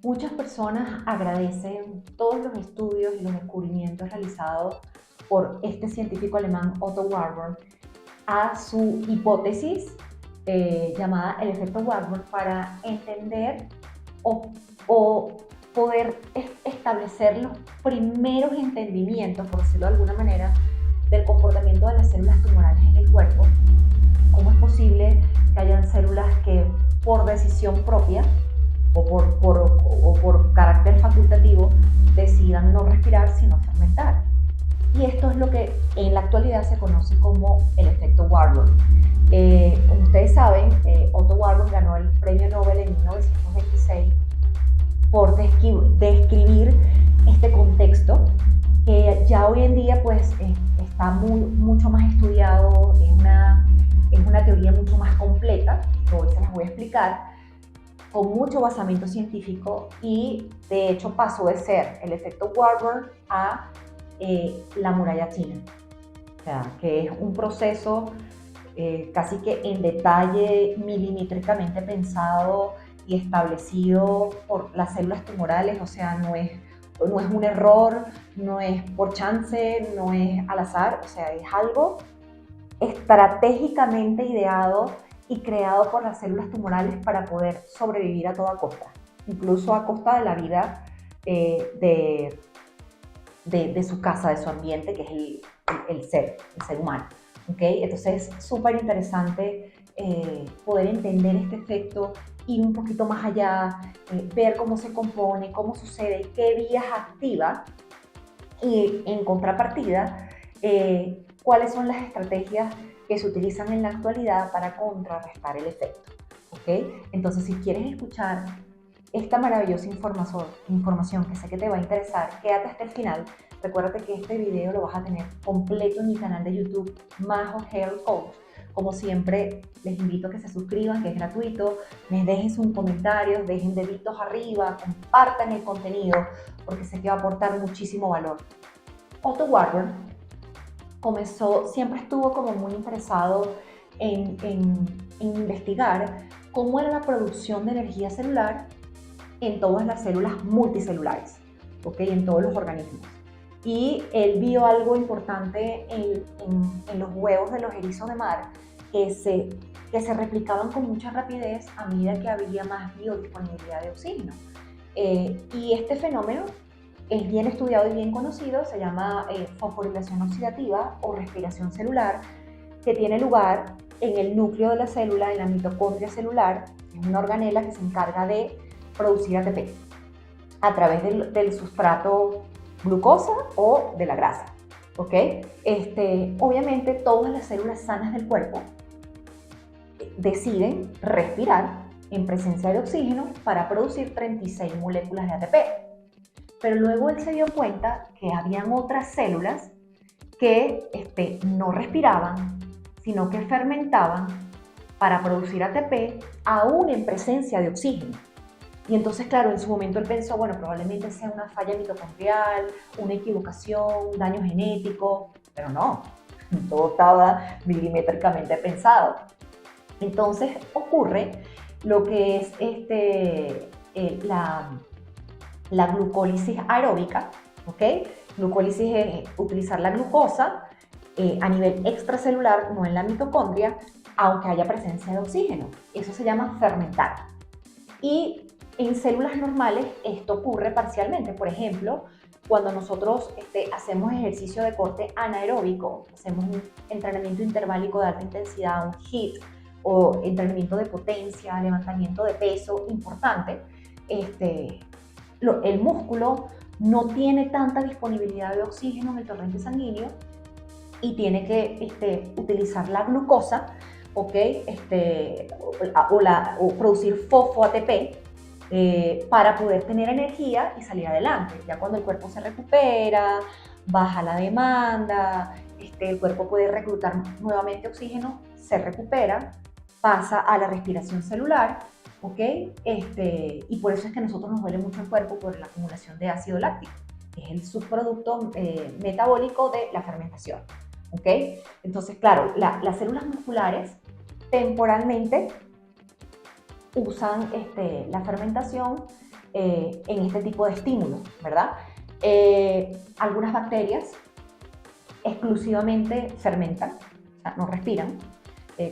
Muchas personas agradecen todos los estudios y los descubrimientos realizados por este científico alemán Otto Warburg a su hipótesis llamada el efecto Warburg para entender o, o poder establecer los primeros entendimientos, por decirlo de alguna manera, del comportamiento de las células tumorales en el cuerpo. ¿Cómo es posible que hayan células que por decisión propia o por carácter facultativo decidan no respirar sino fermentar? Y esto es lo que en la actualidad se conoce como el efecto Warburg. Como ustedes saben, Otto Warburg ganó el premio Nobel en 1926 por describir este contexto que ya hoy en día pues está mucho más estudiado, es una teoría mucho más completa, que hoy se las voy a explicar, con mucho basamento científico, y de hecho pasó de ser el efecto Warburg a la muralla china. O sea, que es un proceso casi que en detalle, milimétricamente pensado y establecido por las células tumorales. O sea, no es un error, no es por chance, no es al azar, o sea, es algo estratégicamente ideado y creado por las células tumorales para poder sobrevivir a toda costa, incluso a costa de la vida de su casa, de su ambiente, que es el ser humano. ¿Okay? Entonces es súper interesante poder entender este efecto, ir un poquito más allá, ver cómo se compone, cómo sucede, qué vías activa, y en contrapartida, cuáles son las estrategias que se utilizan en la actualidad para contrarrestar el efecto. ¿Okay? Entonces, si quieres escuchar esta maravillosa información que sé que te va a interesar, quédate hasta el final. Recuérdate que este video lo vas a tener completo en mi canal de YouTube, Majo Health Coach. Como siempre, les invito a que se suscriban, que es gratuito, me dejen sus comentarios, dejen deditos arriba, compartan el contenido, porque sé que va a aportar muchísimo valor. Otto Warburg siempre estuvo como muy interesado en investigar cómo era la producción de energía celular en todas las células multicelulares, ¿okay? En todos los organismos. Y él vio algo importante en los huevos de los erizos de mar, que se replicaban con mucha rapidez a medida que había más biodisponibilidad de oxígeno. Y este fenómeno es bien estudiado y bien conocido, se llama fosforilación oxidativa o respiración celular, que tiene lugar en el núcleo de la célula, en la mitocondria celular. Es una organela que se encarga de producir ATP a través del sustrato glucosa o de la grasa. ¿Okay? Obviamente todas las células sanas del cuerpo deciden respirar en presencia de oxígeno para producir 36 moléculas de ATP. Pero luego él se dio cuenta que habían otras células que no respiraban, sino que fermentaban para producir ATP aún en presencia de oxígeno. Y entonces, claro, en su momento él pensó, bueno, probablemente sea una falla mitocondrial, una equivocación, un daño genético, pero no, todo estaba milimétricamente pensado. Entonces ocurre lo que es la glucólisis aeróbica, ¿ok? Glucólisis es utilizar la glucosa a nivel extracelular, no en la mitocondria, aunque haya presencia de oxígeno. Eso se llama fermentar. Y en células normales esto ocurre parcialmente. Por ejemplo, cuando nosotros hacemos ejercicio de corte anaeróbico, hacemos un entrenamiento interválico de alta intensidad, un HIIT, o entrenamiento de potencia, levantamiento de peso importante, el músculo no tiene tanta disponibilidad de oxígeno en el torrente sanguíneo y tiene que utilizar la glucosa, ¿okay? o producir fosfo-ATP para poder tener energía y salir adelante. Ya cuando el cuerpo se recupera, baja la demanda, el cuerpo puede reclutar nuevamente oxígeno, se recupera, pasa a la respiración celular, ¿ok? Y por eso es que a nosotros nos duele mucho el cuerpo por la acumulación de ácido láctico, que es el subproducto metabólico de la fermentación, ¿ok? Entonces, claro, las células musculares temporalmente usan la fermentación en este tipo de estímulos, ¿verdad? Algunas bacterias exclusivamente fermentan, o sea, no respiran,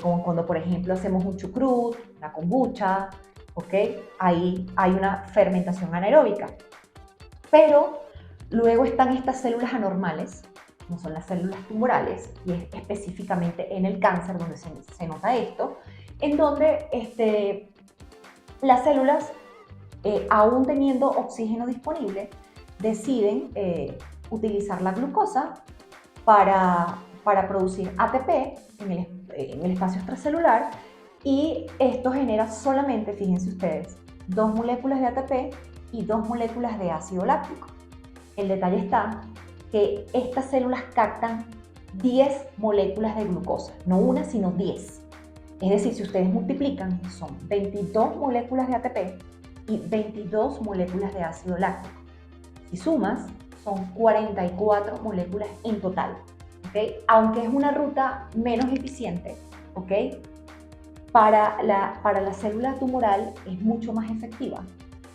como cuando por ejemplo hacemos un chucrut, una kombucha, ¿ok? Ahí hay una fermentación anaeróbica. Pero luego están estas células anormales, como son las células tumorales, y es específicamente en el cáncer donde se nota esto, en donde las células, aún teniendo oxígeno disponible, deciden utilizar la glucosa para producir ATP en el espacio extracelular, y esto genera solamente, fíjense ustedes, 2 moléculas de ATP y 2 moléculas de ácido láctico. El detalle está que estas células captan 10 moléculas de glucosa, no una, sino 10. Es decir, si ustedes multiplican, son 22 moléculas de ATP y 22 moléculas de ácido láctico. Si sumas, son 44 moléculas en total, ¿okay? Aunque es una ruta menos eficiente, ¿okay? Para la célula tumoral es mucho más efectiva,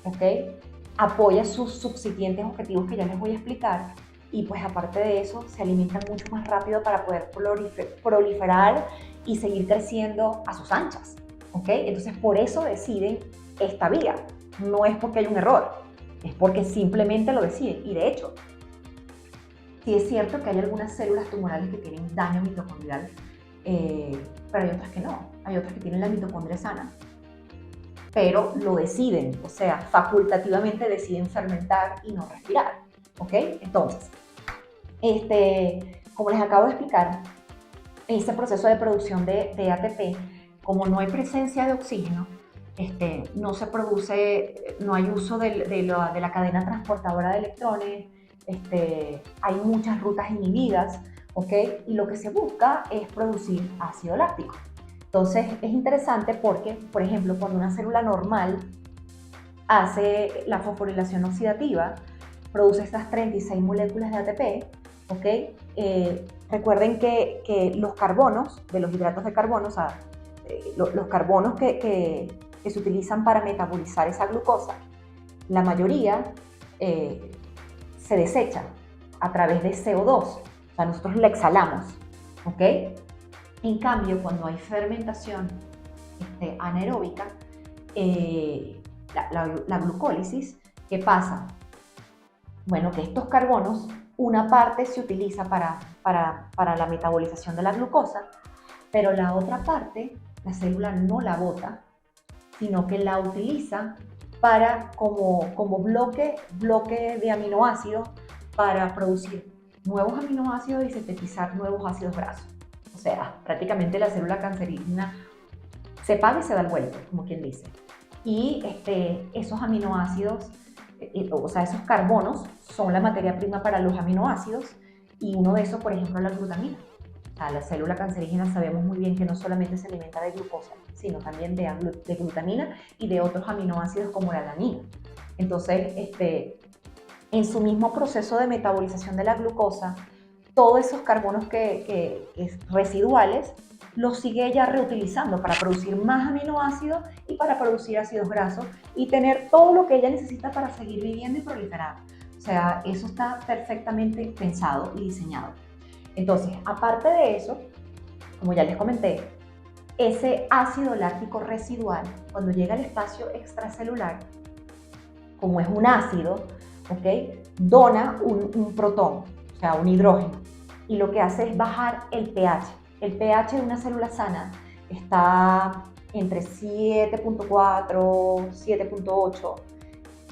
¿okay? Apoya sus subsiguientes objetivos que ya les voy a explicar, y pues aparte de eso se alimentan mucho más rápido para poder proliferar y seguir creciendo a sus anchas, ¿okay? Entonces por eso deciden esta vía, no es porque hay un error, es porque simplemente lo deciden. Y de hecho, sí es cierto que hay algunas células tumorales que tienen daño mitocondrial, pero hay otras que no, hay otras que tienen la mitocondria sana, pero lo deciden, o sea, facultativamente deciden fermentar y no respirar, ¿ok? Entonces, como les acabo de explicar, ese proceso de producción de ATP, como no hay presencia de oxígeno, no se produce, no hay uso de la cadena transportadora de electrones, hay muchas rutas inhibidas, ¿ok? Y lo que se busca es producir ácido láctico. Entonces es interesante porque, por ejemplo, cuando una célula normal hace la fosforilación oxidativa, produce estas 36 moléculas de ATP, ¿ok? Recuerden que los carbonos, de los hidratos de carbono, o sea, los carbonos que se utilizan para metabolizar esa glucosa, la mayoría se desechan a través de CO2, o sea, nosotros la exhalamos, ¿ok? En cambio, cuando hay fermentación anaeróbica, la glucólisis, ¿qué pasa? Bueno, que estos carbonos, una parte se utiliza para la metabolización de la glucosa, pero la otra parte, la célula no la bota, sino que la utiliza como bloque de aminoácidos para producir nuevos aminoácidos y sintetizar nuevos ácidos grasos. O sea, prácticamente la célula cancerígena se paga y se da el vuelto, como quien dice. Y esos aminoácidos, o sea, esos carbonos son la materia prima para los aminoácidos, y uno de esos, por ejemplo, la glutamina. O sea, la célula cancerígena sabemos muy bien que no solamente se alimenta de glucosa, sino también de glutamina y de otros aminoácidos como la alanina. Entonces, en su mismo proceso de metabolización de la glucosa, todos esos carbonos residuales los sigue ella reutilizando para producir más aminoácidos y para producir ácidos grasos y tener todo lo que ella necesita para seguir viviendo y proliferar. O sea, eso está perfectamente pensado y diseñado. Entonces, aparte de eso, como ya les comenté, ese ácido láctico residual, cuando llega al espacio extracelular, como es un ácido, ¿okay? Dona un protón, o sea, un hidrógeno, y lo que hace es bajar el pH. El pH de una célula sana está entre 7.4, 7.8.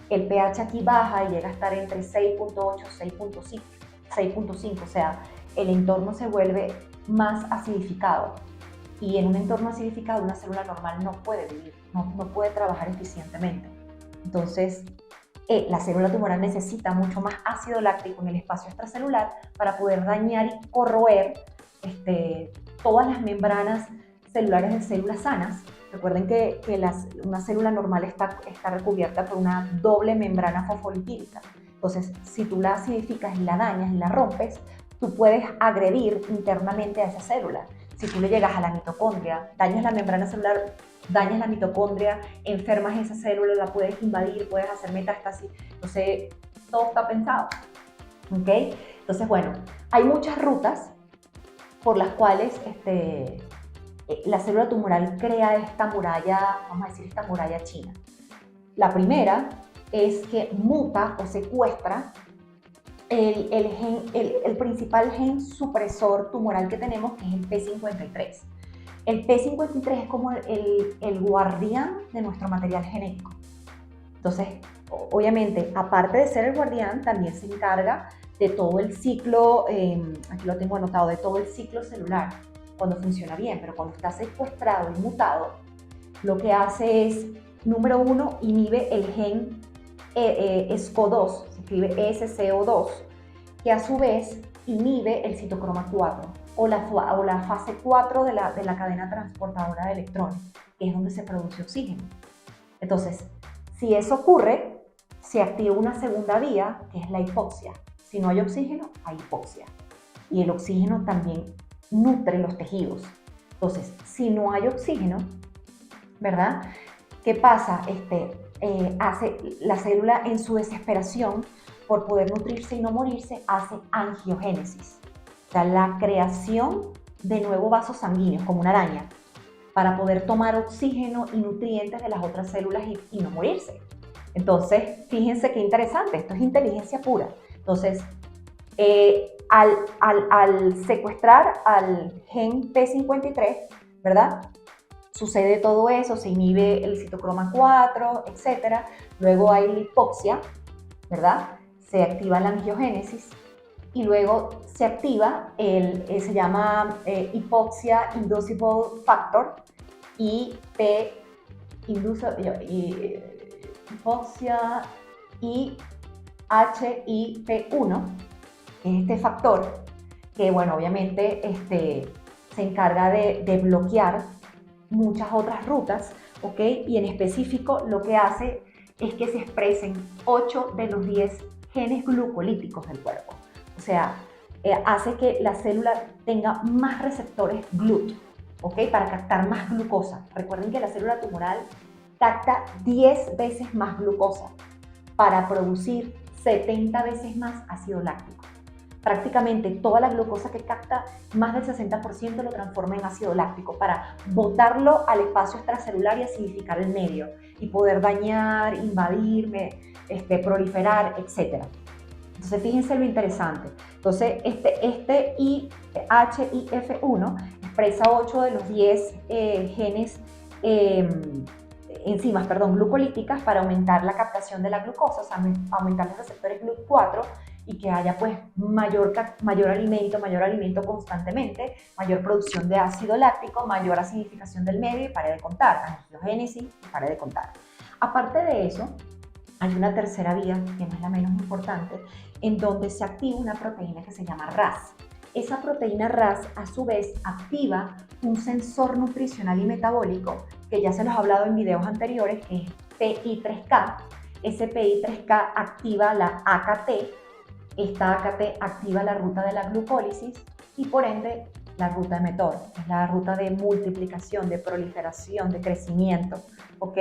El pH aquí baja y llega a estar entre 6.8, 6.5, o sea, el entorno se vuelve más acidificado. Y en un entorno acidificado una célula normal no puede vivir, no puede trabajar eficientemente. Entonces, la célula tumoral necesita mucho más ácido láctico en el espacio extracelular para poder dañar y corroer todas las membranas celulares de células sanas. Recuerden que una célula normal está recubierta por una doble membrana fosfolipídica. Entonces, si tú la acidificas y la dañas y la rompes, tú puedes agredir internamente a esa célula. Si tú le llegas a la mitocondria, dañas la membrana celular, dañas la mitocondria, enfermas esa célula, la puedes invadir, puedes hacer metástasis. Entonces, todo está pensado. ¿Ok? Entonces, bueno, hay muchas rutas por las cuales la célula tumoral crea esta muralla, vamos a decir, esta muralla china. La primera es que muta o secuestra el principal gen supresor tumoral que tenemos, que es el P53. El P53 es como el guardián de nuestro material genético. Entonces, obviamente, aparte de ser el guardián, también se encarga de todo el ciclo, aquí lo tengo anotado, de todo el ciclo celular, cuando funciona bien, pero cuando está secuestrado y mutado, lo que hace es, número uno, inhibe el gen SCO2, se escribe SCO2, que a su vez inhibe el citocroma 4 o la fase 4 de la cadena transportadora de electrones, que es donde se produce oxígeno. Entonces, si eso ocurre, se activa una segunda vía, que es la hipoxia. Si no hay oxígeno, hay hipoxia. Y el oxígeno también nutre los tejidos. Entonces, si no hay oxígeno, ¿verdad? ¿Qué pasa? Hace la célula, en su desesperación por poder nutrirse y no morirse, hace angiogénesis. O sea, la creación de nuevos vasos sanguíneos, como una araña, para poder tomar oxígeno y nutrientes de las otras células y no morirse. Entonces, fíjense qué interesante, esto es inteligencia pura. Entonces, al secuestrar al gen P53, ¿verdad? Sucede todo eso, se inhibe el citocroma 4, etc. Luego hay la hipoxia, ¿verdad? Se activa la angiogénesis y luego se activa se llama hipoxia inducible factor, hipoxia IHIP1, es este factor que, bueno, obviamente se encarga de bloquear muchas otras rutas, ¿ok? Y en específico lo que hace es que se expresen 8 de los 10 genes glucolíticos del cuerpo. O sea, hace que la célula tenga más receptores GLUT, ¿ok? Para captar más glucosa. Recuerden que la célula tumoral capta 10 veces más glucosa para producir 70 veces más ácido láctico. Prácticamente toda la glucosa que capta, más del 60% lo transforma en ácido láctico para botarlo al espacio extracelular y acidificar el medio y poder dañar, invadir, proliferar, etc. Entonces, fíjense lo interesante. Entonces, este IHIF1 expresa 8 de los 10 genes, enzimas, glucolíticas para aumentar la captación de la glucosa, o sea, aumentar los receptores GLUT4 y que haya pues mayor alimento constantemente, mayor producción de ácido láctico, mayor acidificación del medio y pare de contar, angiogénesis y pare de contar. Aparte de eso, hay una tercera vía, que no es la menos importante, en donde se activa una proteína que se llama RAS. Esa proteína RAS, a su vez, activa un sensor nutricional y metabólico, que ya se los he hablado en videos anteriores, que es PI3K. Ese PI3K activa la AKT. Esta AKT activa la ruta de la glucólisis y, por ende, la ruta de mTOR, que es la ruta de multiplicación, de proliferación, de crecimiento, ¿ok?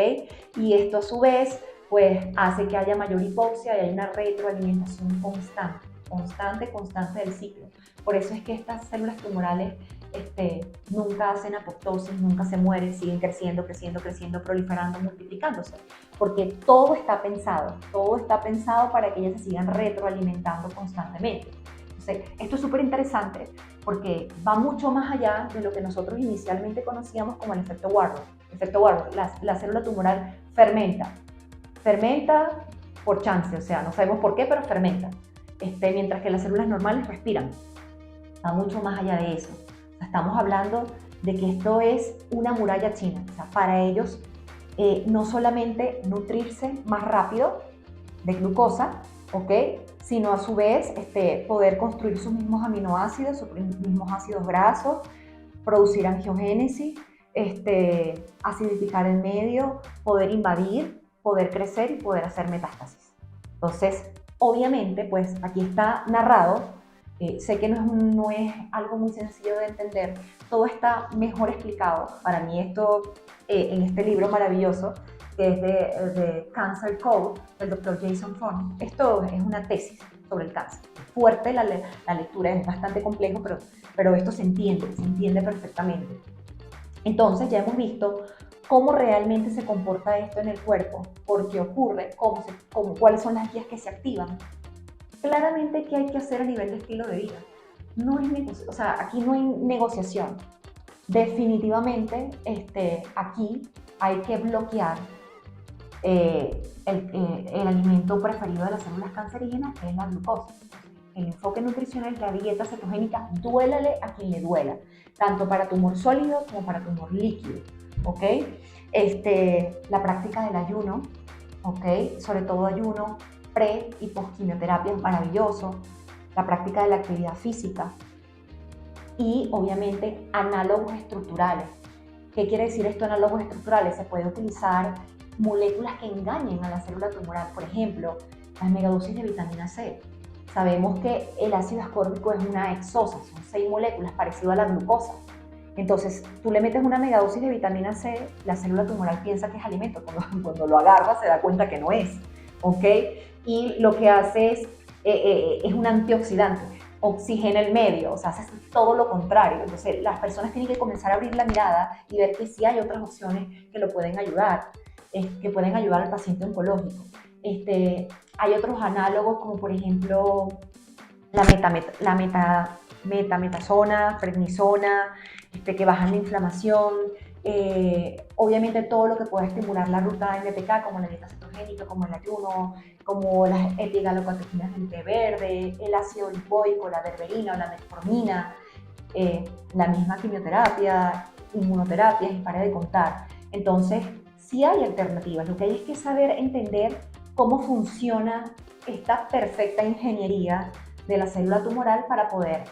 Y esto, a su vez, pues hace que haya mayor hipoxia y hay una retroalimentación constante del ciclo. Por eso es que estas células tumorales nunca hacen apoptosis, nunca se mueren, siguen creciendo, proliferando, multiplicándose, porque todo está pensado para que ellas se sigan retroalimentando constantemente. Entonces, esto es súper interesante porque va mucho más allá de lo que nosotros inicialmente conocíamos como el efecto Warburg. La célula tumoral fermenta por chance, o sea, no sabemos por qué, pero fermenta. Mientras que las células normales respiran. Va mucho más allá de eso. O sea, estamos hablando de que esto es una muralla china. O sea, para ellos, no solamente nutrirse más rápido de glucosa, ¿ok? Sino a su vez poder construir sus mismos aminoácidos, sus mismos ácidos grasos, producir angiogénesis, acidificar el medio, poder invadir, poder crecer y poder hacer metástasis. Entonces, obviamente, pues aquí está narrado. Sé que no es algo muy sencillo de entender, todo está mejor explicado. Para mí esto en este libro maravilloso que es de Cancer Code, del doctor Jason Fung. Esto es una tesis sobre el cáncer. Fuerte la lectura, es bastante complejo, pero esto se entiende perfectamente. Entonces ya hemos visto cómo realmente se comporta esto en el cuerpo, por qué ocurre, cuáles son las vías que se activan. Claramente, ¿qué hay que hacer a nivel de estilo de vida? No es aquí no hay negociación. Definitivamente, aquí hay que bloquear el alimento preferido de las células cancerígenas, que es la glucosa. El enfoque nutricional es la dieta cetogénica, duélale a quien le duela, tanto para tumor sólido como para tumor líquido, ¿ok? La práctica del ayuno, ¿ok? Sobre todo ayuno pre y post quimioterapia es maravilloso, la práctica de la actividad física y obviamente análogos estructurales. ¿Qué quiere decir esto, análogos estructurales? Se puede utilizar moléculas que engañen a la célula tumoral, por ejemplo, las megadosis de vitamina C. Sabemos que el ácido ascórbico es una hexosa, son 6 moléculas parecido a la glucosa. Entonces, tú le metes una megadosis de vitamina C, la célula tumoral piensa que es alimento, cuando lo agarra se da cuenta que no es, ¿ok? Y lo que hace es un antioxidante, oxigena el medio, o sea, hace todo lo contrario. Entonces, las personas tienen que comenzar a abrir la mirada y ver que sí hay otras opciones que lo pueden ayudar, que pueden ayudar al paciente oncológico. Hay otros análogos como por ejemplo la metametasona, prednisona, que bajan la inflamación. Obviamente todo lo que pueda estimular la ruta MPK, como la dieta cetogénica, como el ayuno, como las epigalocatequinas del té verde, el ácido lipoico, la berberina o la metformina, la misma quimioterapia, inmunoterapias y para de contar. Entonces, sí hay alternativas. Lo que hay es que saber entender cómo funciona esta perfecta ingeniería de la célula tumoral para poder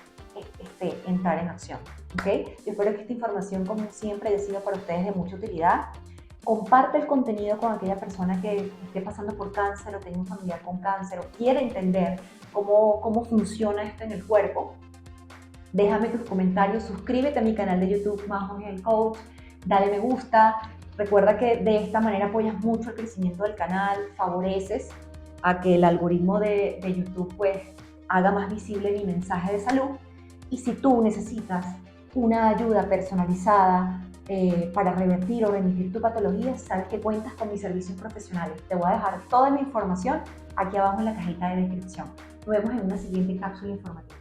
entrar en acción. ¿Okay? Yo espero que esta información, como siempre, haya sido para ustedes de mucha utilidad. Comparte el contenido con aquella persona que esté pasando por cáncer o tenga un familiar con cáncer o quiere entender cómo funciona esto en el cuerpo. Déjame tus comentarios, suscríbete a mi canal de YouTube Majo Health Coach, dale me gusta. Recuerda que de esta manera apoyas mucho el crecimiento del canal, favoreces a que el algoritmo de YouTube pues haga más visible mi mensaje de salud. Y si tú necesitas una ayuda personalizada para revertir o remitir tu patología, sabes que cuentas con mis servicios profesionales. Te voy a dejar toda mi información aquí abajo en la cajita de descripción. Nos vemos en una siguiente cápsula informativa.